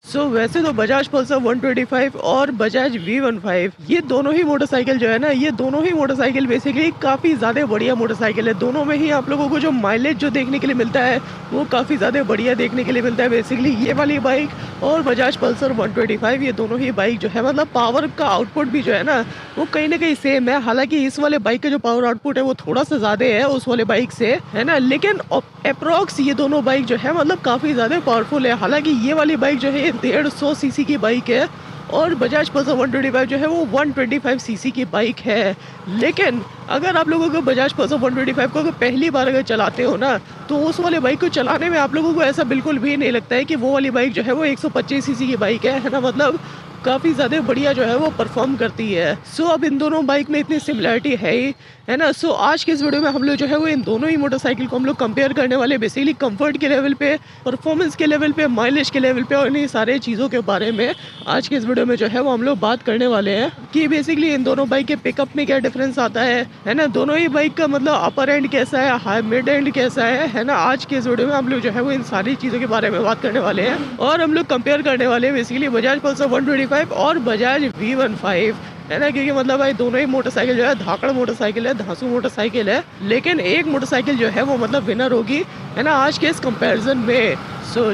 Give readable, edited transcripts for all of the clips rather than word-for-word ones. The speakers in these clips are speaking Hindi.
वैसे तो बजाज पल्सर 125 और बजाज V15 ये दोनों ही मोटरसाइकिल जो है ना, ये दोनों ही मोटरसाइकिल बेसिकली काफ़ी ज़्यादा बढ़िया मोटरसाइकिल है। दोनों में ही आप लोगों को जो माइलेज जो देखने के लिए मिलता है वो काफ़ी ज़्यादा बढ़िया देखने के लिए मिलता है। बेसिकली ये वाली बाइक और बजाज पल्सर 125 ये दोनों ही बाइक जो है मतलब पावर का आउटपुट भी जो है ना वो कहीं ना कहीं सेम है। हालांकि इस वाले बाइक का जो पावर आउटपुट है वो थोड़ा सा ज़्यादा है उस वाले बाइक से, है ना, लेकिन अप्रोक्स ये दोनों बाइक जो है मतलब काफ़ी ज़्यादा पावरफुल है। हालांकि ये वाली बाइक जो है 150 सीसी की बाइक है और बजाज पल्सर 125 जो है वो 125 सीसी की बाइक है। लेकिन अगर आप लोगों को बजाज पल्सर 125 को अगर पहली बार अगर चलाते हो ना तो उस वाले बाइक को चलाने में आप लोगों को ऐसा बिल्कुल भी नहीं लगता है कि वो वाली बाइक जो है वो 125 सीसी की बाइक है ना, मतलब काफ़ी ज़्यादा बढ़िया जो है वो परफॉर्म करती है। अब इन दोनों बाइक में इतनी सिमिलरिटी है ही, है ना। आज के इस वीडियो में हम लोग जो है वो इन दोनों ही मोटरसाइकिल को हम लोग कंपेयर करने वाले, बेसिकली कंफर्ट के लेवल पे, परफॉर्मेंस के लेवल पे, माइलेज के लेवल पे और इन्हीं सारे चीज़ों के बारे में आज के इस वीडियो में जो है वो हम लोग बात करने वाले हैं कि बेसिकली इन दोनों बाइक के पिकअप में क्या डिफरेंस आता है ना, दोनों ही बाइक का मतलब अपर एंड कैसा है, हाई मिड एंड कैसा है ना। आज के इस वीडियो में हम लोग जो है वो इन सारी चीज़ों के बारे में बात करने वाले हैं और हम लोग कंपेयर करने वाले हैं बेसिकली बजाज पल्सर 125 और बजाज V15, है ना। क्योंकि मतलब भाई दोनों ही मोटरसाइकिल जो है धाकड़ मोटरसाइकिल है, धांसू मोटरसाइकिल है, लेकिन एक मोटरसाइकिल जो है वो मतलब विनर होगी, है ना, आज के इस कंपैरिजन में।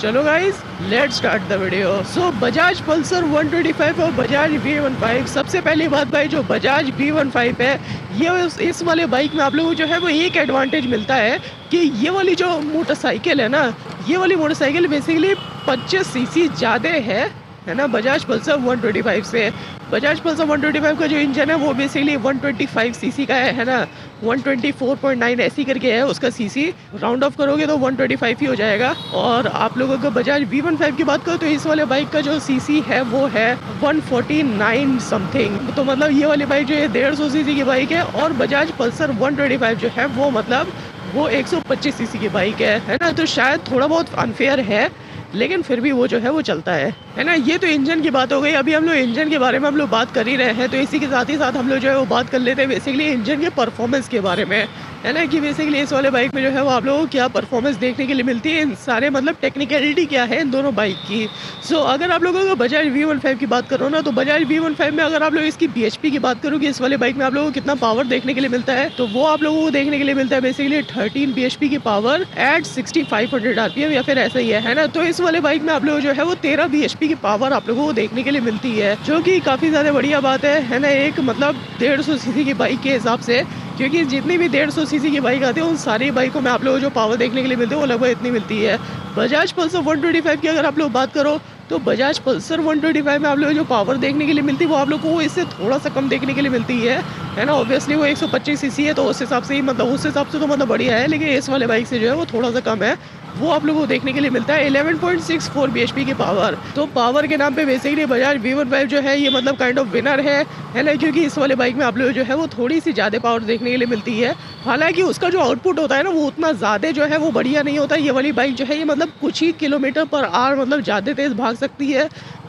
चलो guys let's start the video. Bajaj Pulsar 125 और बजाज V15, सबसे पहली बात भाई जो बजाज V15 है ये इस वाले बाइक में आप लोगों को जो है वो एक एडवांटेज मिलता है कि ये वाली जो मोटरसाइकिल है ना, ये वाली मोटरसाइकिल बेसिकली 25 सीसी ज़्यादा है ना बजाज पल्सर 125 से। बजाज पल्सर 125 का जो इंजन है वो बेसिकली 125 सीसी का है ना, 124.9 ऐसी करके है उसका सीसी, राउंड ऑफ करोगे तो 125 ही हो जाएगा। और आप लोगों को बजाज V15 की बात करो तो इस वाले बाइक का जो सीसी है वो है 149 समथिंग। तो मतलब ये वाली बाइक जो है 150 सीसी की बाइक है और बजाज पल्सर 125 जो है वो मतलब वो 125 सीसी की बाइक है ना। तो शायद थोड़ा बहुत अनफेयर है लेकिन फिर भी वो जो है वो चलता है ना। ये तो इंजन की बात हो गई। अभी हम लोग इंजन के बारे में हम लोग बात कर ही रहे हैं तो इसी के साथ ही साथ हम लोग जो है वो बात कर लेते हैं बेसिकली इंजन के परफॉर्मेंस के बारे में, है ना, कि बेसिकली इस वाले बाइक में जो है वो आप लोगों को क्या परफॉर्मेंस देखने के लिए मिलती है, इन सारे मतलब टेक्निकलिटी क्या है इन दोनों बाइक की। अगर आप लोगों को बजाज V15 की बात करो ना तो बजाज V15 में अगर आप लोग इसकी BHP की बात करो कि इस वाले बाइक में आप लोगों को कितना पावर देखने के लिए मिलता है तो वो आप लोगों को देखने के लिए मिलता है बेसिकली 13 BHP की पावर एट 6500 RPM या फिर ऐसा ही है ना। तो इस वाले बाइक में आप लोग जो है वो 13 BHP की पावर आप लोगों को देखने के लिए मिलती है जो कि काफ़ी ज़्यादा बढ़िया बात है ना। एक मतलब 150 सीसी की बाइक के हिसाब से, क्योंकि जितनी भी 150 सीसी की बाइक आती है उन सारी बाइकों में आप लोगों को जो पावर देखने के लिए मिलती है वो लगभग इतनी मिलती है। बजाज पल्सर 125 की अगर आप लोग बात करो तो बजाज पल्सर 125 में आप लोग जो पावर देखने के लिए मिलती है वो आप लोग को इससे थोड़ा सा कम देखने के लिए मिलती है ना। ऑब्वियसली वो 125 सीसी है तो उस हिसाब से ही मतलब उस हिसाब से तो मतलब बढ़िया है, लेकिन इस वाले बाइक से जो है वो थोड़ा सा कम है। वो आप लोगों को देखने के लिए मिलता है 11.64 BHP की पावर। तो पावर के नाम पे बेसिकली बजाज V15 जो है ये मतलब काइंड ऑफ विनर है ना, क्योंकि इस वाले बाइक में आप लोग जो है वो थोड़ी सी ज़्यादा पावर देखने के लिए मिलती है। हालांकि उसका जो आउटपुट होता है ना वो उतना ज़्यादा जो है वो बढ़िया नहीं होता। ये वाली बाइक जो है ये मतलब कुछ ही किलोमीटर पर आवर मतलब ज़्यादा तेज़ भाग सकती है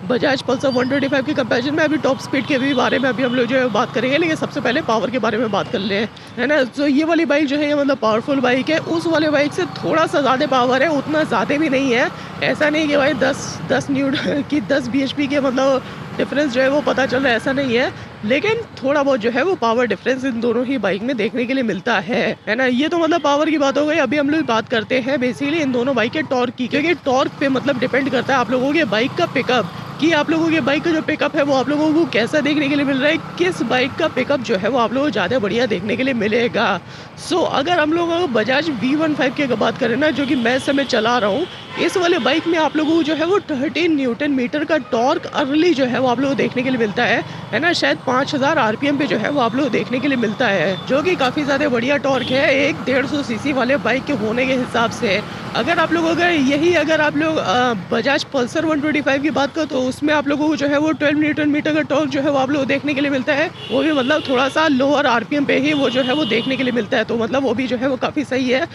बजाज पल्सर 125 के कंपैरिजन में। अभी टॉप स्पीड के भी बारे में अभी हम लोग जो है बात करेंगे, लेकिन सबसे पहले पावर के बारे में बात कर ले, है ना। ये वाली बाइक जो है ये मतलब पावरफुल बाइक है, उस वाले बाइक से थोड़ा सा ज़्यादा पावर है, उतना ज़्यादा भी नहीं है। ऐसा नहीं कि भाई 10 न्यूट की 10 BHP के मतलब डिफरेंस जो है वो पता चल रहा है, ऐसा नहीं है, लेकिन थोड़ा बहुत जो है वो पावर डिफरेंस इन दोनों ही बाइक में देखने के लिए मिलता है ना। ये तो मतलब पावर की बात हो गई। अभी हम लोग बात करते हैं बेसिकली इन दोनों बाइक के टॉर्क की, क्योंकि टॉर्क पे मतलब डिपेंड करता है आप लोगों के बाइक का पिकअप, कि आप लोगों के बाइक का जो पिकअप है वो आप लोगों को कैसा देखने के लिए मिल रहा है, किस बाइक का पिकअप जो है वो आप लोगों को ज़्यादा बढ़िया देखने के लिए मिलेगा। अगर हम लोग बजाज V15 की बात करें ना, जो कि मैं इस समय चला रहा हूँ, इस वाले बाइक में आप लोगों को जो है वो 13 न्यूटन मीटर का टॉर्क अर्ली जो है वो आप लोगों को देखने के लिए मिलता है ना। शायद 5000 RPM पे जो है वो आप लोग देखने के लिए मिलता है, जो कि काफ़ी ज़्यादा बढ़िया टॉर्क है एक 150 सीसी वाले बाइक के होने के हिसाब से। अगर आप लोग अगर आप लोग बजाज पल्सर 125 की बात करो तो उसमें आप लोगों को जो है वो 12 न्यूटन मीटर का टॉर्क जो है वो आप लोग देखने के लिए मिलता है, वो भी मतलब थोड़ा सा लोअर RPM पे ही वो जो है वो देखने के लिए मिलता है। तो मतलब वो भी जो है वो काफ़ी सही है।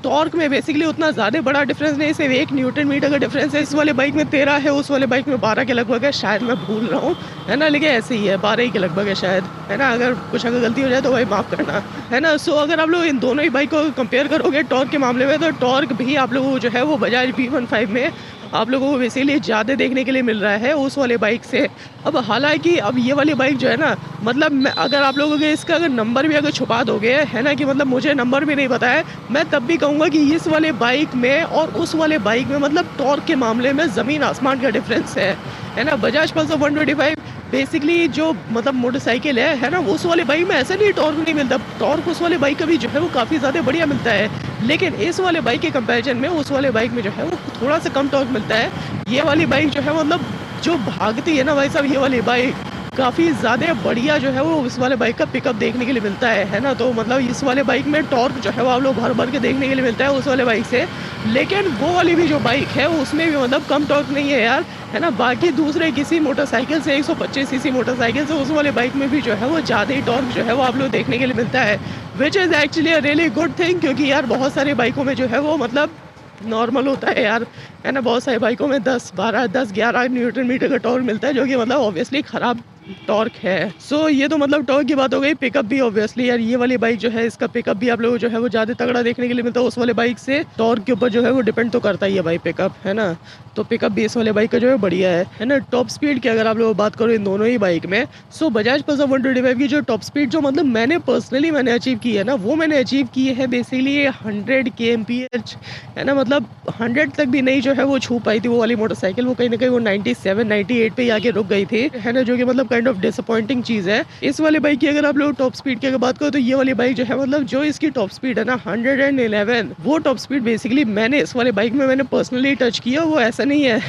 टॉर्क में बेसिकली उतना ज़्यादा बड़ा डिफरेंस नहीं, सिर्फ 1 न्यूटन मीटर का डिफरेंस है। इस वाले बाइक में 13 है, उस वाले बाइक में 12 के लगभग है, शायद मैं भूल रहा हूँ, है ना, लेकिन ऐसे ही है 12 ही के लगभग है शायद, है ना। अगर कुछ गलती हो जाए तो भाई माफ़ करना। है ना? सो अगर आप लोग इन दोनों ही बाइक को कंपेयर करोगे टॉर्क के मामले में, तो टॉर्क भी आप लोगों को जो है वो बजाज V15 में आप लोगों को बेसिकली ज़्यादा देखने के लिए मिल रहा है उस वाले बाइक से। अब हालाँकि अब ये वाली बाइक जो है ना, मतलब मैं अगर आप लोगों के इसका अगर नंबर भी अगर छुपा दोगे, है ना, कि मतलब मुझे नंबर भी नहीं पता है, मैं तब भी कहूँगा कि इस वाले बाइक में और उस वाले बाइक में मतलब टॉर्क के मामले में ज़मीन आसमान का डिफरेंस है ना? बजाज पल्सर 125 बेसिकली जो मतलब मोटरसाइकिल है ना? उस वाले बाइक में ऐसा नहीं टॉर्क नहीं मिलता, टॉर्क उस वाले बाइक का भी जो है वो काफ़ी ज़्यादा बढ़िया मिलता है। लेकिन इस वाले बाइक के कंपैरिजन में उस वाले बाइक में जो है वो थोड़ा-सा कम टॉर्क मिलता है। ये वाली बाइक जो है मतलब जो भागती है ना भाई साहब, ये वाली बाइक काफ़ी ज़्यादा बढ़िया जो है वो इस वाले बाइक का पिकअप देखने के लिए मिलता है ना? तो मतलब इस वाले बाइक में टॉर्क जो है वो आप लोग भर-भर के देखने के लिए मिलता है उस वाले बाइक से। लेकिन वो वाली भी जो बाइक है उसमें भी मतलब कम टॉर्क नहीं है यार, है ना? बाकी दूसरे किसी मोटरसाइकिल से 125 सीसी मोटरसाइकिल से उस वाले बाइक में भी जो है वो ज़्यादा ही टॉर्क जो है वो आप लोग देखने के लिए मिलता है। Which is actually a really good thing, क्योंकि यार बहुत सारी बाइकों में जो है वो मतलब नॉर्मल होता है यार, है ना? बहुत सारी बाइकों में 10-12, 10-11 न्यूटन मीटर का टॉर्क मिलता है, जो कि मतलब ऑब्वियसली ख़राब टॉर्क है। सो ये तो मतलब टॉर्क की बात हो गई। पिकअप भी ऑब्वियसली यार ये वाली बाइक जो है इसका पिकअप भी आप लोगों को जो है वो ज़्यादा तगड़ा देखने के लिए मिलता है उस वाले बाइक से। टॉर्क के ऊपर जो है वो डिपेंड तो करता ही है भाई पिकअप, है ना? तो पिकअप भी इस वाले बाइक का जो है बढ़िया है ना? टॉप स्पीड की अगर आप लोग बात करो इन दोनों ही बाइक में, सो बजाज पल्सर 125 की जो टॉप स्पीड जो मतलब मैंने पर्सनली अचीव की है ना, वो मैंने अचीव की है बेसिकली 100 kmph, है ना? मतलब 100 तक भी नहीं जो है वो छू पाई थी वो वाली मोटरसाइकिल, वो कहीं ना कहीं वो 97 98 पे ही आके रुक गई थी, है ना? जो कि मतलब काइंड ऑफ डिसअपॉइंटिंग चीज़ है। इस वाली बाइक की अगर आप लोग टॉप स्पीड की अगर बात करो, तो ये वाली बाइक जो है मतलब जो इसकी टॉप स्पीड है ना 111, वो टॉप स्पीड बेसिकली मैंने इस वाले बाइक में मैंने पर्सनली टच किया। वो ऐसा नहीं है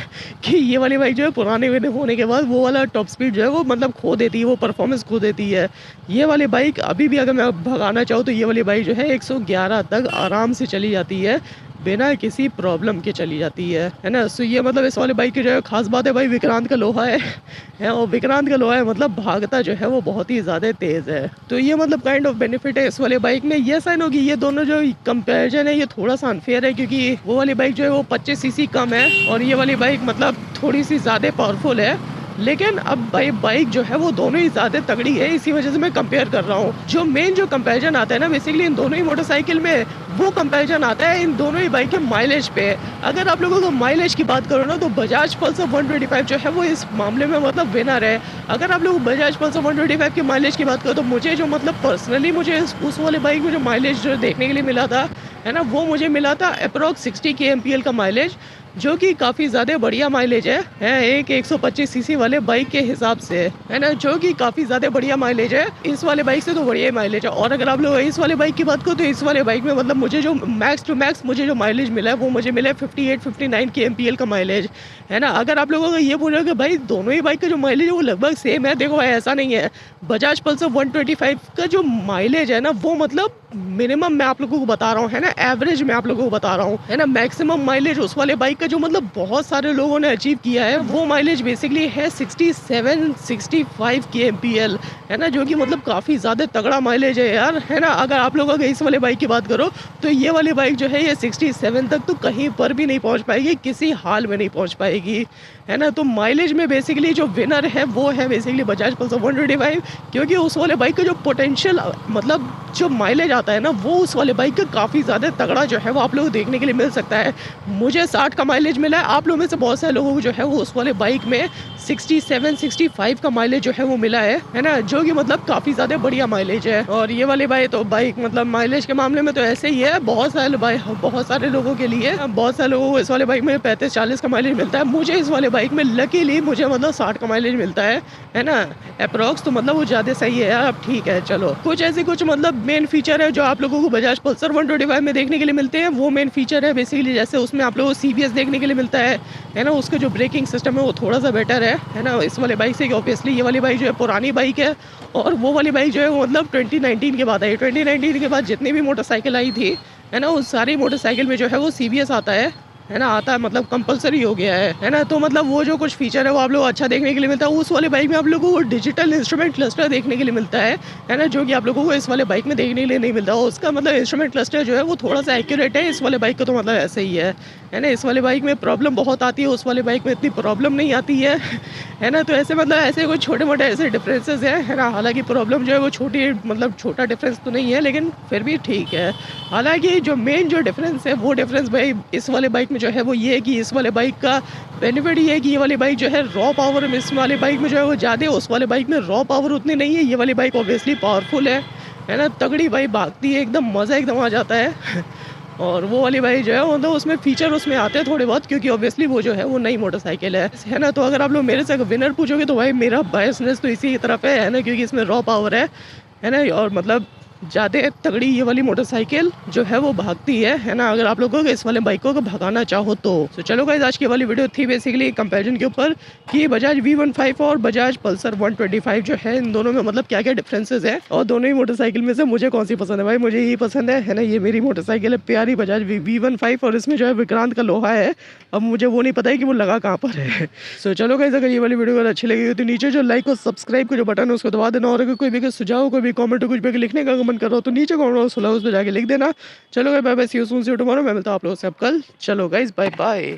कि ये वाली बाइक जो है पुराने वाले होने के बाद वो वाला टॉप स्पीड जो है वो मतलब खो देती है, वो परफॉर्मेंस खो देती है। ये वाली बाइक अभी भी अगर मैं भगाना चाहूँ तो ये वाली बाइक जो है 111 तक आराम से चली जाती है, बिना किसी प्रॉब्लम के चली जाती है ना? सो ये मतलब इस वाले बाइक की जो है खास बात है भाई, विक्रांत का लोहा है और विक्रांत का लोहा है मतलब भागता जो है वो बहुत ही ज़्यादा तेज़ है। तो ये मतलब काइंड ऑफ बेनिफिट है इस वाले बाइक में। ये साइन होगी ये दोनों जो कंपैरिजन है ये थोड़ा सा अनफेयर है, क्योंकि वो वाली बाइक जो है वो 25 सीसी कम है और ये वाली बाइक मतलब थोड़ी सी ज़्यादा पावरफुल है। लेकिन अब भाई बाइक जो है वो दोनों ही ज़्यादा तगड़ी है, इसी वजह से मैं कंपेयर कर रहा हूँ। जो मेन जो कंपैरिजन आता है ना बेसिकली इन दोनों ही मोटरसाइकिल में, वो कंपैरिजन आता है इन दोनों ही बाइक के माइलेज पे। अगर आप लोगों को माइलेज की बात करो ना, तो बजाज पल्सर 125 जो है वो इस मामले में मतलब विनर है। अगर आप लोग बजाज पल्सर 125 के माइलेज की बात करो, तो मुझे जो मतलब पर्सनली मुझे उस वाले बाइक में जो माइलेज जो देखने के लिए मिला था, है ना, वो मुझे मिला था अप्रॉक्स 60 kmpl का माइलेज, जो कि काफ़ी ज़्यादा बढ़िया माइलेज है एक 125 सीसी वाले बाइक के हिसाब से, है ना, जो कि काफ़ी ज़्यादा बढ़िया माइलेज है। इस वाले बाइक से तो बढ़िया माइलेज है। और अगर आप लोग इस वाले बाइक की बात करो, तो इस वाले बाइक में मतलब मुझे जो मैक्स टू मैक्स मुझे जो माइलेज मिला है वो मुझे मिला है 58-59 kmpl का माइलेज, है ना। अगर आप लोगों को ये बोलो कि भाई दोनों ही बाइक का जो माइलेज है वो लगभग सेम है, देखो भाई ऐसा नहीं है। बजाज पल्सर 125 का जो माइलेज है ना वो मतलब मिनिमम मैं आप लोगों को बता रहा हूँ, है ना, एवरेज मैं आप लोगों को बता रहा हूँ, है ना। मैक्सिमम माइलेज उस वाले बाइक का जो मतलब बहुत सारे लोगों ने अचीव किया है वो माइलेज बेसिकली है 67-65 kmpl, है ना, जो कि मतलब काफ़ी ज़्यादा तगड़ा माइलेज है यार, है ना। अगर आप लोगों का इस वाले बाइक की बात करो तो ये वाली बाइक जो है ये 67 तक तो कहीं पर भी नहीं पहुँच पाएगी, किसी हाल में नहीं पहुँच पाएगी, है ना। तो माइलेज में बेसिकली जो विनर है वो है बेसिकली बजाज पल्सर 125, क्योंकि उस वाले बाइक का जो पोटेंशियल मतलब जो माइलेज आता है ना वो उस वाले बाइक का काफ़ी ज़्यादा तगड़ा जो है वो आप लोगों को देखने के लिए मिल सकता है। मुझे 60 का माइलेज मिला है, आप लोगों में से बहुत सारे लोगों को जो है वो उस वाले बाइक में 67-65 का माइलेज जो है वो मिला है ना, जो कि मतलब काफ़ी ज़्यादा बढ़िया माइलेज है। और ये वाली बाइक मतलब माइलेज के मामले में तो ऐसे ही है, बहुत सारे लोगों के लिए, बहुत सारे लोगों को इस वाले बाइक में 35-40 का माइलेज मिलता है। मुझे इस वाले बाइक में लकीली मुझे मतलब 60 का माइलेज मिलता है ना, अप्रॉक्स, तो मतलब वो ज़्यादा सही है यार। अब ठीक है, चलो कुछ ऐसे कुछ मतलब मेन फीचर है जो आप लोगों को बजाज पल्सर 125 में देखने के लिए मिलते हैं। वो मेन फीचर है बेसिकली जैसे उसमें आप लोगों को CBS देखने के लिए मिलता है ना, उसका जो ब्रेकिंग सिस्टम है वो थोड़ा सा बेटर है ना इस वाले बाइक से। ऑब्वियसली ये वाली बाइक जो है पुरानी बाइक है और वो वाली बाइक जो है वो मतलब 2019 के बाद आई। 2019 के बाद जितनी भी मोटरसाइकिल आई थी, है ना, उस सारी मोटरसाइकिल में जो है वो CBS आता है है ना, आता है, मतलब कंपल्सरी हो गया है ना? तो मतलब वो जो कुछ फीचर है वो आप लोगों को अच्छा देखने के लिए मिलता है। उस वाले बाइक में आप लोगों को डिजिटल इंस्ट्रूमेंट क्लस्टर देखने के लिए मिलता है ना? जो कि आप लोगों को इस वाले बाइक में देखने के लिए नहीं मिलता। और उसका मतलब इंस्ट्रूमेंट क्लस्टर जो है वो थोड़ा-सा एक्यूरेट है, इस वाले बाइक का तो मतलब ऐसे ही है ना? इस वाले बाइक में प्रॉब्लम बहुत आती है, उस वाले बाइक में इतनी प्रॉब्लम नहीं आती है ना? तो ऐसे मतलब ऐसे कोई छोटे-मोटे ऐसे डिफरेंसेस हैं, है ना? हालाँकि प्रॉब्लम जो है वो छोटी, मतलब छोटा डिफरेंस तो नहीं है, लेकिन फिर भी ठीक है। हालाँकि जो मेन जो डिफरेंस है वो डिफरेंस भाई इस वाले बाइक में जो है वो ये है कि इस वाले बाइक का बेनिफिट ये है कि ये वाली बाइक जो है रॉ पावर में इस वाले बाइक में जो है वो ज़्यादा है, उस वाले बाइक में रॉ पावर उतनी नहीं है। ये वाली बाइक ऑब्वियसली पावरफुल है ना? तगड़ी बाइक भागती है, एकदम मज़ा एकदम आ जाता है। और वो वाली बाइक जो है मतलब उसमें फीचर उसमें आते हैं थोड़े बहुत, क्योंकि ऑब्वियसली वो जो है वो नई मोटरसाइकिल है ना? तो अगर आप लोग मेरे से विनर पूछोगे तो भाई मेरा बायसनेस तो इसी की तरफ है ना? क्योंकि इसमें रॉ पावर है ना? और मतलब ज़्यादा तगड़ी ये वाली मोटरसाइकिल जो है वो भागती है ना? अगर आप लोगों को इस वाले बाइकों को भगाना चाहो तो। तो चलो गाइस, आज की वाली वीडियो थी बेसिकली कंपैरिजन के ऊपर कि बजाज V15 और बजाज पल्सर 125 जो है, इन दोनों में मतलब क्या-क्या डिफरेंसेस हैं और दोनों ही मोटरसाइकिल में से मुझे कौन-सी पसंद है। भाई मुझे यही पसंद है ना? ये मेरी मोटरसाइकिल है प्यारी बजाज V15 और इसमें जो है विक्रांत का लोहा है। अब मुझे वो नहीं पता है कि वो लगा कहाँ पर है। सो चलो गाइस, अगर ये वाली वीडियो अगर अच्छी लगी हो तो नीचे जो लाइक और सब्सक्राइब का जो बटन है उसको दबा देना। और अगर कोई भी सुझाव, कोई भी कमेंट और कुछ भी लिखने का मन कर रहा हो तो नीचे कमेंट बॉक्स खुला है, उस पे जाके लिख देना। चलो guys, bye bye, see you soon, see you tomorrow. मैं मिलता हूँ आप लोगों से अब कल। चलो गाइस, बाय बाय।